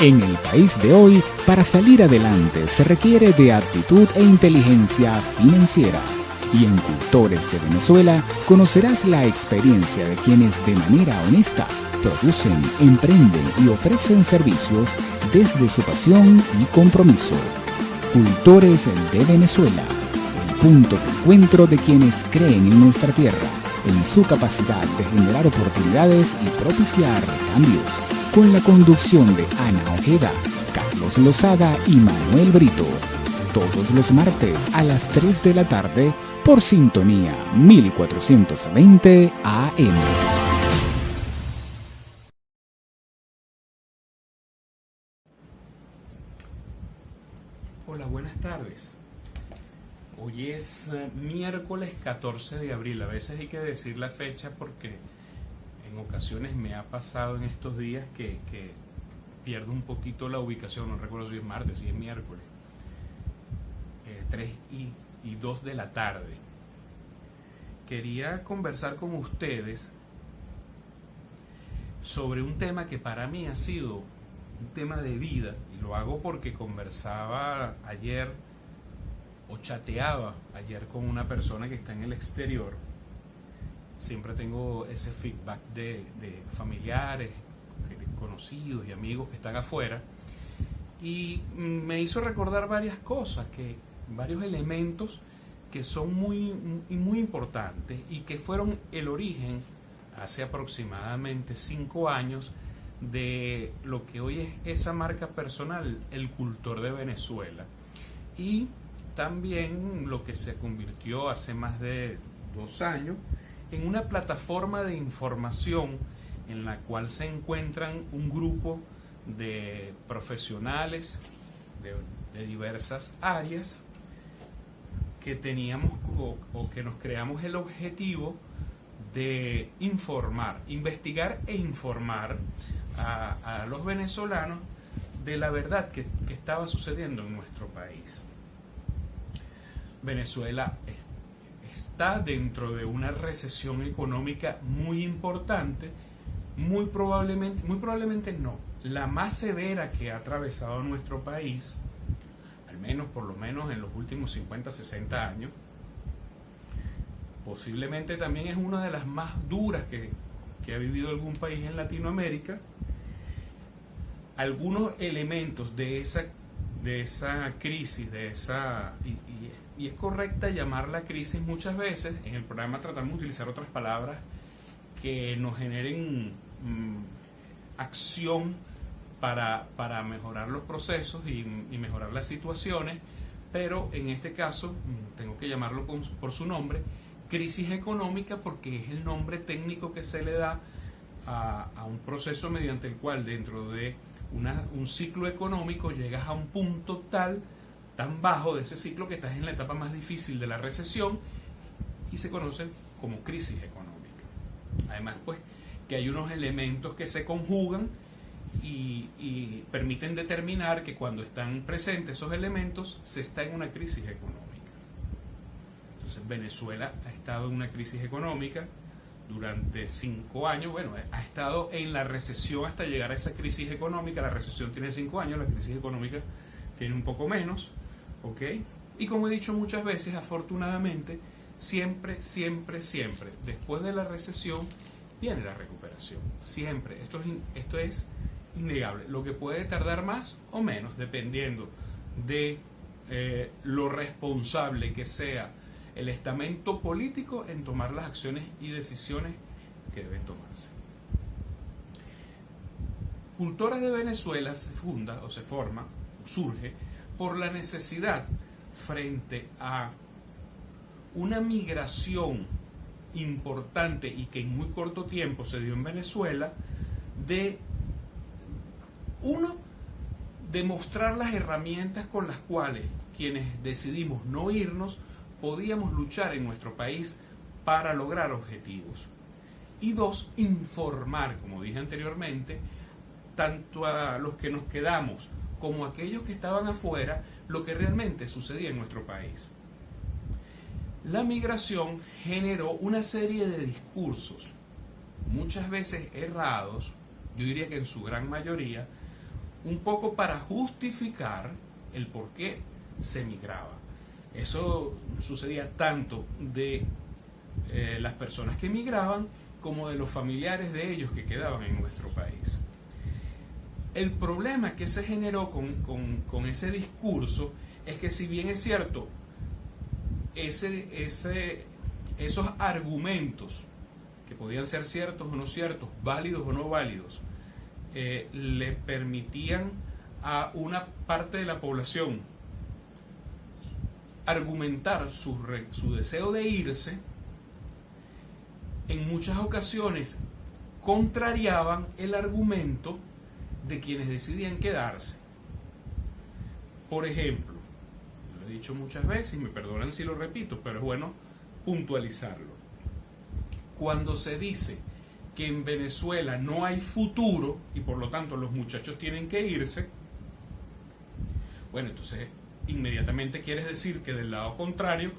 En el país de hoy, para salir adelante se requiere de aptitud e inteligencia financiera. Y en Cultores de Venezuela conocerás la experiencia de quienes de manera honesta producen, emprenden y ofrecen servicios desde su pasión y compromiso. Cultores de Venezuela, el punto de encuentro de quienes creen en nuestra tierra, en su capacidad de generar oportunidades y propiciar cambios. Con la conducción de Ana Ojeda, Carlos Lozada y Manuel Brito. Todos los martes a las 3 de la tarde por Sintonía 1420 AM. Hola, buenas tardes. Hoy es miércoles 14 de abril. A veces hay que decir la fecha porque en ocasiones me ha pasado en estos días que pierdo un poquito la ubicación. No recuerdo si es martes, si es miércoles. 3 y 2 de la tarde. Quería conversar con ustedes sobre un tema que para mí ha sido un tema de vida, y lo hago porque conversaba ayer o chateaba ayer con una persona que está en el exterior. Siempre tengo ese feedback de familiares, conocidos y amigos que están afuera, y me hizo recordar varias cosas, varios elementos que son muy importantes y que fueron el origen hace aproximadamente 5 años de lo que hoy es esa marca personal, el Cultor de Venezuela, y también lo que se convirtió hace más de 2 años en una plataforma de información en la cual se encuentran un grupo de profesionales de diversas áreas que teníamos o que nos creamos el objetivo de informar, investigar e informar a los venezolanos de la verdad que estaba sucediendo en nuestro país. Venezuela está dentro de una recesión económica muy importante, muy probablemente no, la más severa que ha atravesado nuestro país, al menos por lo menos en los últimos 50, 60 años. Posiblemente también es una de las más duras que ha vivido algún país en Latinoamérica. Algunos elementos de esa crisis, y es correcta llamarla crisis muchas veces. En el programa tratamos de utilizar otras palabras que nos generen acción para mejorar los procesos y mejorar las situaciones, pero en este caso tengo que llamarlo por su nombre, crisis económica, porque es el nombre técnico que se le da a un proceso mediante el cual dentro de un ciclo económico llegas a un punto tan bajo de ese ciclo que estás en la etapa más difícil de la recesión y se conoce como crisis económica. Además, pues, que hay unos elementos que se conjugan y permiten determinar que cuando están presentes esos elementos se está en una crisis económica. Entonces Venezuela ha estado en una crisis económica durante 5 años. Bueno, ha estado en la recesión hasta llegar a esa crisis económica. La recesión tiene 5 años, la crisis económica tiene un poco menos, ¿ok? Y como he dicho muchas veces, afortunadamente, siempre, después de la recesión viene la recuperación. Siempre. Esto es innegable. Lo que puede tardar más o menos, dependiendo de lo responsable que sea el estamento político en tomar las acciones y decisiones que deben tomarse. Cultores de Venezuela se funda o se forma, surge por la necesidad frente a una migración importante y que en muy corto tiempo se dio en Venezuela, de demostrar las herramientas con las cuales quienes decidimos no irnos podíamos luchar en nuestro país para lograr objetivos. Y 2, informar, como dije anteriormente, tanto a los que nos quedamos como a aquellos que estaban afuera, lo que realmente sucedía en nuestro país. La migración generó una serie de discursos, muchas veces errados, yo diría que en su gran mayoría, un poco para justificar el por qué se migraba. Eso sucedía tanto de las personas que migraban como de los familiares de ellos que quedaban en nuestro país. El problema que se generó con ese discurso es que, si bien es cierto, esos argumentos, que podían ser ciertos o no ciertos, válidos o no válidos, le permitían a una parte de la población argumentar su deseo de irse, en muchas ocasiones contrariaban el argumento de quienes decidían quedarse. Por ejemplo, lo he dicho muchas veces y me perdonan si lo repito, pero es bueno puntualizarlo. Cuando se dice que en Venezuela no hay futuro y por lo tanto los muchachos tienen que irse, bueno, entonces inmediatamente quieres decir que del lado contrario,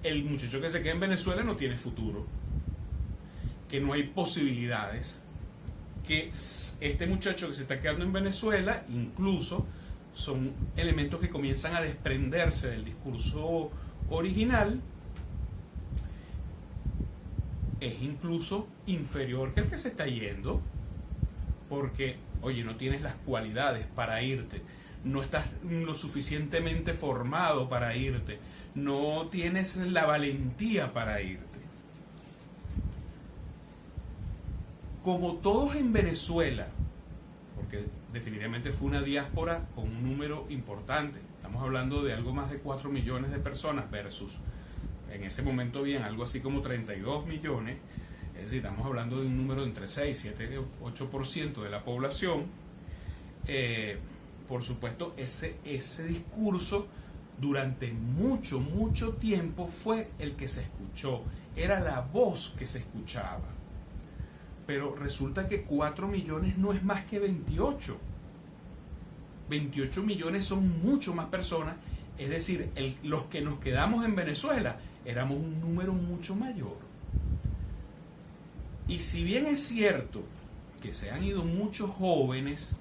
el muchacho que se queda en Venezuela no tiene futuro, que no hay posibilidades, que este muchacho que se está quedando en Venezuela, incluso son elementos que comienzan a desprenderse del discurso original, es incluso inferior que el que se está yendo, porque, oye, no tienes las cualidades para irte, no estás lo suficientemente formado para irte, no tienes la valentía para irte. Como todos en Venezuela, porque definitivamente fue una diáspora con un número importante, estamos hablando de algo más de 4 millones de personas versus en ese momento bien algo así como 32 millones, es decir, estamos hablando de un número de entre 6, 7, 8% de la población. Por supuesto, ese discurso durante mucho tiempo fue el que se escuchó, era la voz que se escuchaba. Pero resulta que 4 millones no es más que 28. 28 millones son mucho más personas, es decir, los que nos quedamos en Venezuela éramos un número mucho mayor. Y si bien es cierto que se han ido muchos jóvenes,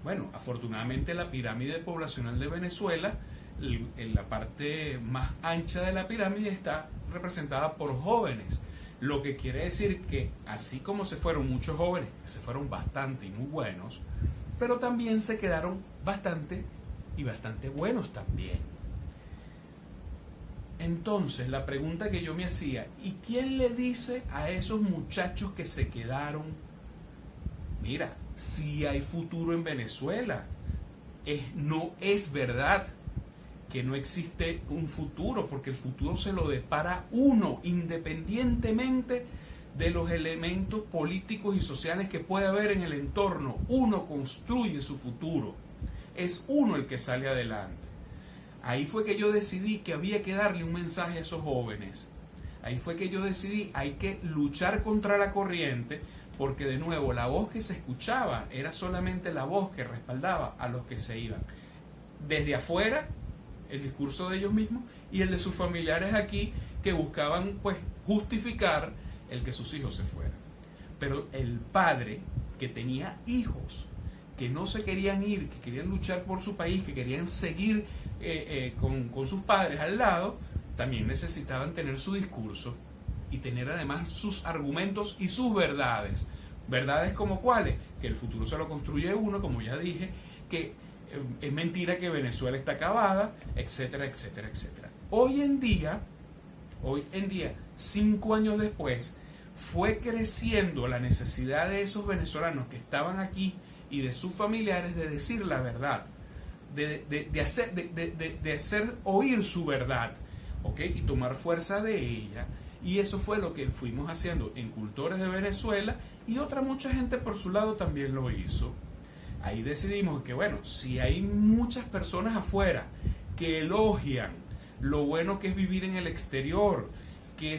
bueno, afortunadamente la pirámide poblacional de Venezuela, en la parte más ancha de la pirámide, está representada por jóvenes. Lo que quiere decir que así como se fueron muchos jóvenes, se fueron bastante y muy buenos, pero también se quedaron bastante buenos también. Entonces, la pregunta que yo me hacía, ¿y quién le dice a esos muchachos que se quedaron, mira, sí hay futuro en Venezuela? No es verdad que no existe un futuro, porque el futuro se lo depara uno, independientemente de los elementos políticos y sociales que puede haber en el entorno. Uno construye su futuro, es uno el que sale adelante. Ahí fue que yo decidí que había que darle un mensaje a esos jóvenes. Ahí fue que yo decidí, hay que luchar contra la corriente, porque de nuevo la voz que se escuchaba era solamente la voz que respaldaba a los que se iban. Desde afuera, el discurso de ellos mismos y el de sus familiares aquí, que buscaban pues justificar el que sus hijos se fueran. Pero el padre que tenía hijos que no se querían ir, que querían luchar por su país, que querían seguir con sus padres al lado, también necesitaban tener su discurso y tener además sus argumentos y sus verdades. ¿Verdades como cuáles? Que el futuro se lo construye uno, como ya dije, que es mentira que Venezuela está acabada, etcétera, etcétera, etcétera. Hoy en día, 5 años después, fue creciendo la necesidad de esos venezolanos que estaban aquí y de sus familiares de decir la verdad, de hacer oír su verdad, ¿okay? Y tomar fuerza de ella. Y eso fue lo que fuimos haciendo en Cultores de Venezuela, y mucha gente por su lado también lo hizo. Ahí decidimos que, bueno, si hay muchas personas afuera que elogian lo bueno que es vivir en el exterior, que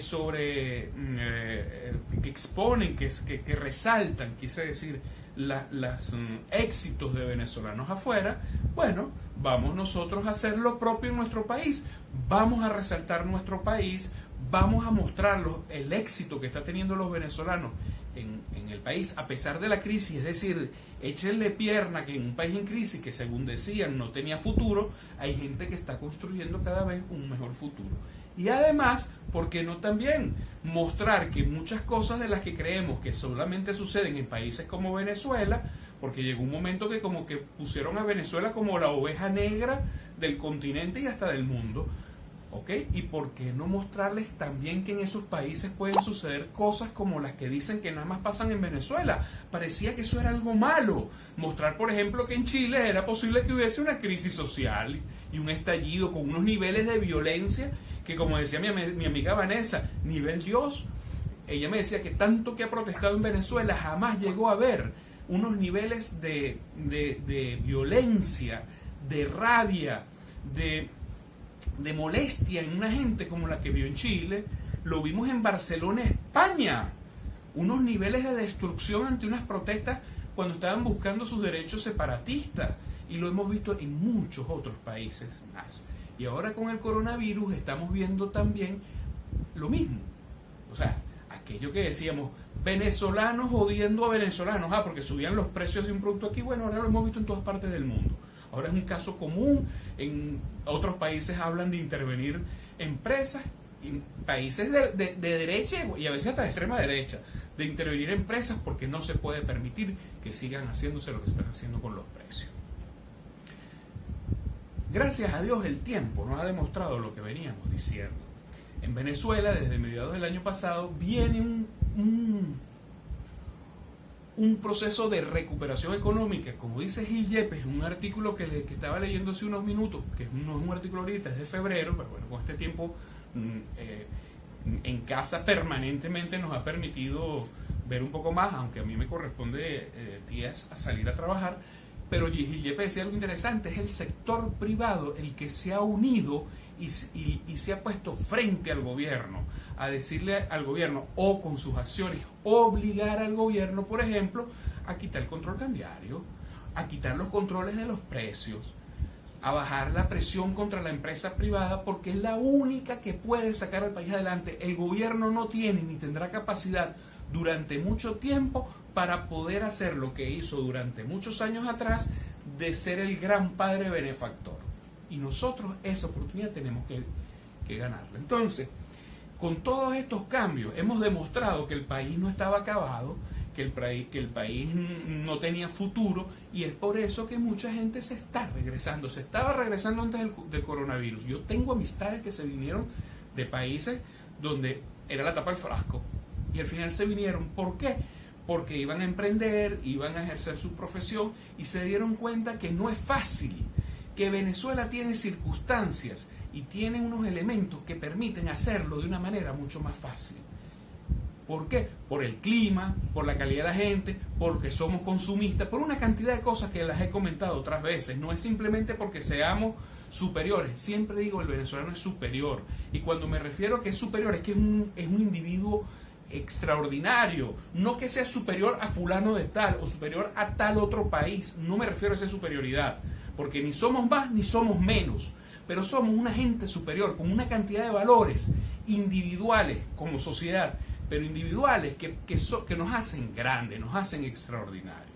exponen, que resaltan, quise decir, los éxitos de venezolanos afuera, bueno, vamos nosotros a hacer lo propio en nuestro país, vamos a resaltar nuestro país, vamos a mostrar el éxito que está teniendo los venezolanos en el país, a pesar de la crisis, es decir, échenle pierna que en un país en crisis que según decían no tenía futuro, hay gente que está construyendo cada vez un mejor futuro. Y además, ¿por qué no también mostrar que muchas cosas de las que creemos que solamente suceden en países como Venezuela, porque llegó un momento que como que pusieron a Venezuela como la oveja negra del continente y hasta del mundo, ¿ok? ¿Y por qué no mostrarles también que en esos países pueden suceder cosas como las que dicen que nada más pasan en Venezuela? Parecía que eso era algo malo. Mostrar, por ejemplo, que en Chile era posible que hubiese una crisis social y un estallido con unos niveles de violencia que, como decía mi amiga Vanessa, nivel Dios. Ella me decía que tanto que ha protestado en Venezuela jamás llegó a ver unos niveles de violencia, de rabia, de molestia en una gente como la que vio en Chile. Lo vimos en Barcelona, España, unos niveles de destrucción ante unas protestas cuando estaban buscando sus derechos separatistas, y lo hemos visto en muchos otros países más. Y ahora con el coronavirus estamos viendo también lo mismo. O sea, aquello que decíamos, venezolanos odiando a venezolanos, porque subían los precios de un producto aquí, bueno, ahora lo hemos visto en todas partes del mundo. Ahora es un caso común, en otros países hablan de intervenir empresas, en países de derecha y a veces hasta de extrema derecha, de intervenir empresas porque no se puede permitir que sigan haciéndose lo que están haciendo con los precios. Gracias a Dios el tiempo nos ha demostrado lo que veníamos diciendo. En Venezuela, desde mediados del año pasado, viene un proceso de recuperación económica, como dice Gil Yepes, un artículo que estaba leyendo hace unos minutos, que no es un artículo ahorita, es de febrero, pero bueno, con este tiempo en casa permanentemente nos ha permitido ver un poco más, aunque a mí me corresponde días a salir a trabajar. Pero Gil Yepes decía algo interesante, es el sector privado el que se ha unido y se ha puesto frente al gobierno, a decirle al gobierno, o con sus acciones, obligar al gobierno, por ejemplo, a quitar el control cambiario, a quitar los controles de los precios, a bajar la presión contra la empresa privada, porque es la única que puede sacar al país adelante. El gobierno no tiene ni tendrá capacidad durante mucho tiempo para poder hacer lo que hizo durante muchos años atrás, de ser el gran padre benefactor. Y nosotros esa oportunidad tenemos que ganarla. Entonces, con todos estos cambios, hemos demostrado que el país no estaba acabado, que el país no tenía futuro, y es por eso que mucha gente se está regresando. Se estaba regresando antes del coronavirus. Yo tengo amistades que se vinieron de países donde era la tapa del frasco, y al final se vinieron. ¿Por qué? Porque iban a emprender, iban a ejercer su profesión y se dieron cuenta que no es fácil, que Venezuela tiene circunstancias y tiene unos elementos que permiten hacerlo de una manera mucho más fácil. ¿Por qué? Por el clima, por la calidad de la gente, porque somos consumistas, por una cantidad de cosas que las he comentado otras veces. No es simplemente porque seamos superiores. Siempre digo el venezolano es superior. Y cuando me refiero a que es superior, es que es un individuo extraordinario, no que sea superior a fulano de tal o superior a tal otro país. No me refiero a esa superioridad, porque ni somos más ni somos menos, pero somos una gente superior con una cantidad de valores individuales como sociedad, pero individuales que nos hacen grandes, nos hacen extraordinarios.